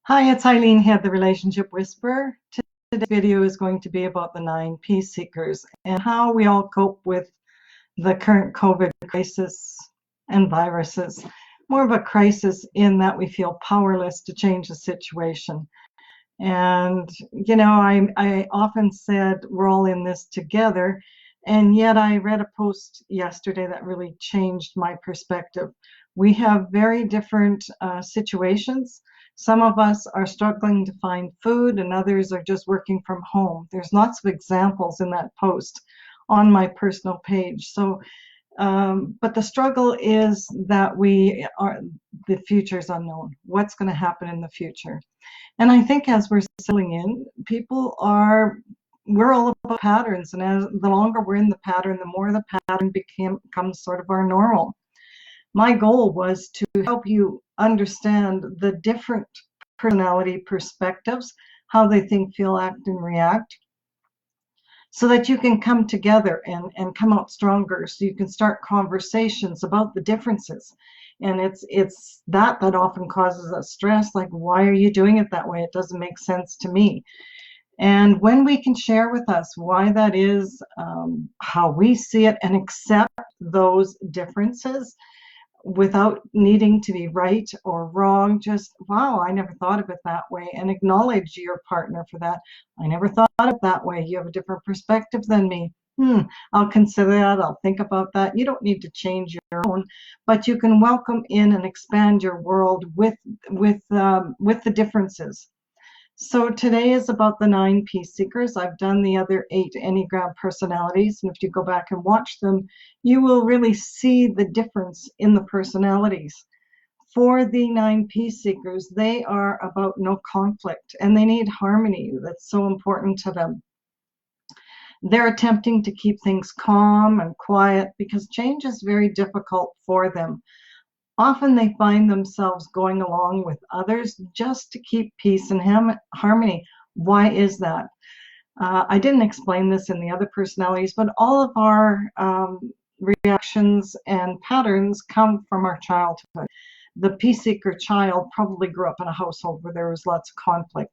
Hi, it's Eileen here, the Relationship Whisperer. Today's video is going to be about the 9 peace seekers and how we all cope with the current COVID crisis and viruses. More of a crisis in that we feel powerless to change the situation. And, I often said we're all in this together. And yet I read a post yesterday that really changed my perspective. We have very different situations. Some of us are struggling to find food, and others are just working from home. There's lots of examples in that post on my personal page. But the struggle is that the future is unknown. What's going to happen in the future? And I think as we're settling in, we're all about patterns. And as the longer we're in the pattern, the more the pattern becomes sort of our normal. My goal was to help you understand the different personality perspectives, how they think, feel, act, and react, so that you can come together and come out stronger, so you can start conversations about the differences. And it's that often causes us stress, like, why are you doing it that way? It doesn't make sense to me. And when we can share with us why that is, how we see it, and accept those differences without needing to be right or wrong, just, wow, I never thought of it that way, and acknowledge your partner for that. I never thought of it that way. You have a different perspective than me. I'll consider that. I'll think about that. You don't need to change your own, but you can welcome in and expand your world with the differences. So today is about the 9 peace seekers. I've done the other 8 Enneagram personalities, and if you go back and watch them, you will really see the difference in the personalities. For the 9 peace seekers, they are about no conflict, and they need harmony. That's so important to them. They're attempting to keep things calm and quiet because change is very difficult for them. Often they find themselves going along with others just to keep peace and harmony. Why is that? I didn't explain this in the other personalities, but all of our reactions and patterns come from our childhood. The peace seeker child probably grew up in a household where there was lots of conflict.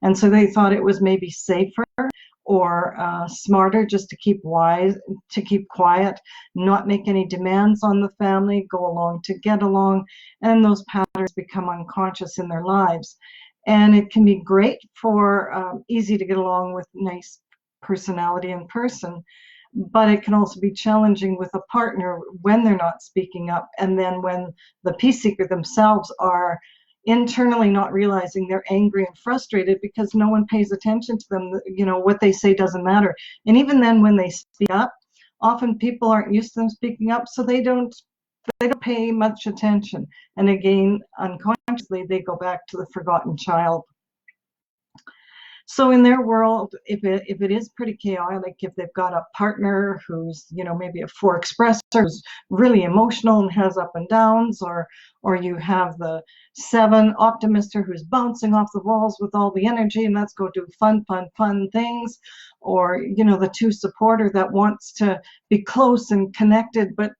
And so they thought it was maybe safer or smarter just to keep quiet, not make any demands on the family, go along to get along, and those patterns become unconscious in their lives. And it can be great for easy to get along with nice personality in person, but it can also be challenging with a partner when they're not speaking up, and then when the peace seeker themselves are internally not realizing they're angry and frustrated because no one pays attention to them. What they say doesn't matter. And even then, when they speak up, often people aren't used to them speaking up, so they don't pay much attention. And again, unconsciously, they go back to the forgotten child. So in their world, if it is pretty chaotic, if they've got a partner who's, maybe a 4 expressor, who's really emotional and has up and downs, or you have the 7 optimister who's bouncing off the walls with all the energy and let's go do fun things, or, the 2 supporter that wants to be close and connected, but,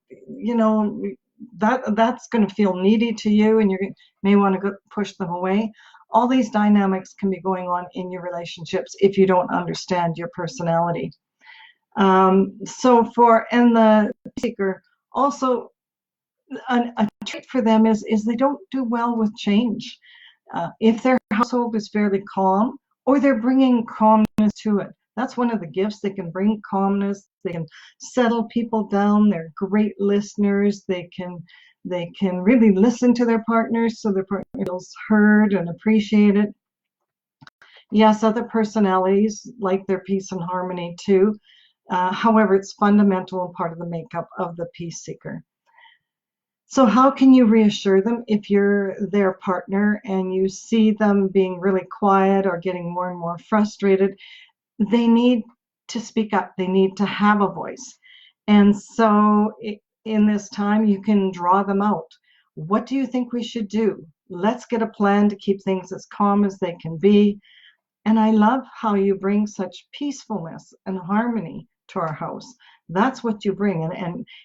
that's going to feel needy to you, and you may want to push them away. All these dynamics can be going on in your relationships if you don't understand your personality. And the seeker, also a trait for them is they don't do well with change. If their household is fairly calm, or they're bringing calmness to it, that's one of the gifts. They can bring calmness. They can settle people down. They're great listeners. They can really listen to their partners so their partner feels heard and appreciated. Yes, other personalities like their peace and harmony too. However, it's fundamental and part of the makeup of the peace seeker. So how can you reassure them if you're their partner and you see them being really quiet or getting more and more frustrated? They need to speak up. They need to have a voice. And so in this time, you can draw them out. What do you think we should do? Let's get a plan to keep things as calm as they can be. And I love how you bring such peacefulness and harmony to our house. That's what you bring.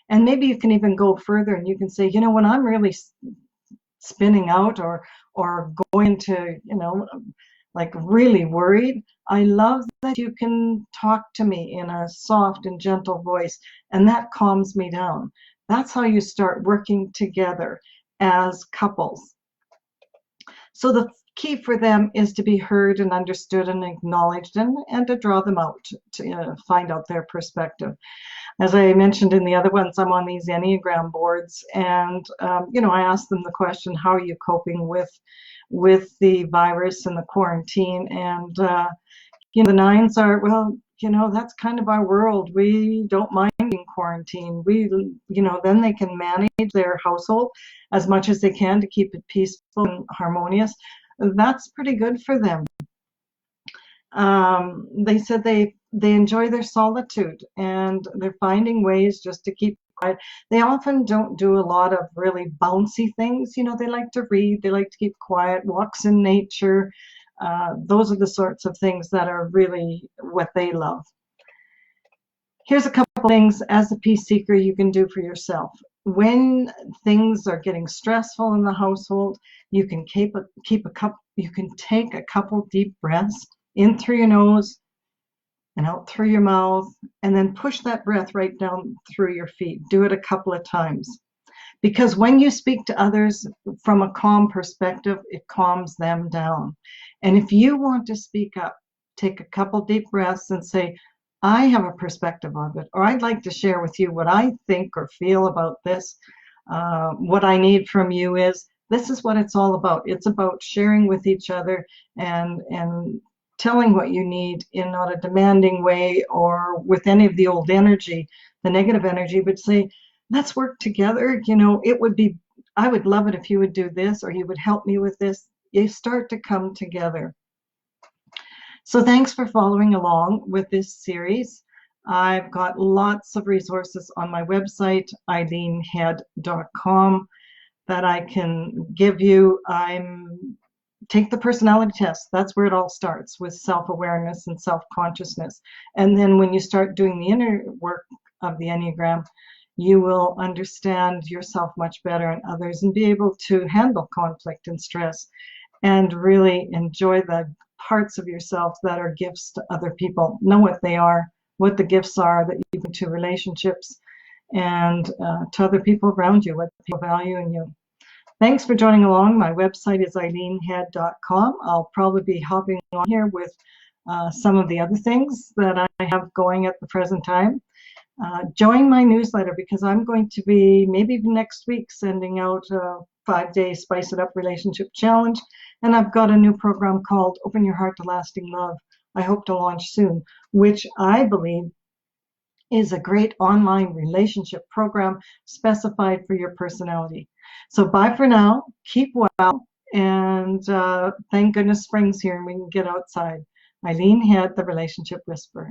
And maybe you can even go further and you can say, when I'm really spinning out or going to, like really worried, I love that you can talk to me in a soft and gentle voice, and that calms me down. That's how you start working together as couples. So the key for them is to be heard and understood and acknowledged, and to draw them out to find out their perspective. As I mentioned in the other ones, I'm on these Enneagram boards, and I ask them the question, how are you coping with the virus and the quarantine? And the nines are, well, that's kind of our world. We don't mind being quarantined. Then they can manage their household as much as they can to keep it peaceful and harmonious. That's pretty good for them. They said they enjoy their solitude, and they're finding ways just to keep quiet. They often don't do a lot of really bouncy things. They like to read, they like to keep quiet, walks in nature. Those are the sorts of things that are really what they love. Here's a couple things as a peace seeker you can do for yourself. When things are getting stressful in the household, you can take a couple deep breaths in through your nose and out through your mouth, and then push that breath right down through your feet. Do it a couple of times. Because when you speak to others from a calm perspective, it calms them down. And if you want to speak up, take a couple deep breaths and say, I have a perspective of it, or I'd like to share with you what I think or feel about this. What I need from you is, this is what it's all about. It's about sharing with each other and telling what you need in not a demanding way or with any of the old energy, the negative energy, but say, let's work together. I would love it if you would do this, or you would help me with this. You start to come together. So thanks for following along with this series. I've got lots of resources on my website, eileenhead.com, that I can give you. Take the personality test. That's where it all starts, with self-awareness and self-consciousness. And then when you start doing the inner work of the Enneagram, you will understand yourself much better and others, and be able to handle conflict and stress, and really enjoy the parts of yourself that are gifts to other people. Know what they are, what the gifts are that you bring to relationships and to other people around you, what people value in you. Thanks for joining along. My website is eileenhead.com. I'll probably be hopping on here with some of the other things that I have going at the present time. Join my newsletter, because I'm going to be, maybe even next week, sending out a 5-day Spice It Up Relationship Challenge. And I've got a new program called Open Your Heart to Lasting Love. I hope to launch soon, which I believe is a great online relationship program specified for your personality. So bye for now. Keep well. And thank goodness spring's here and we can get outside. Eileen Head, the Relationship Whisperer.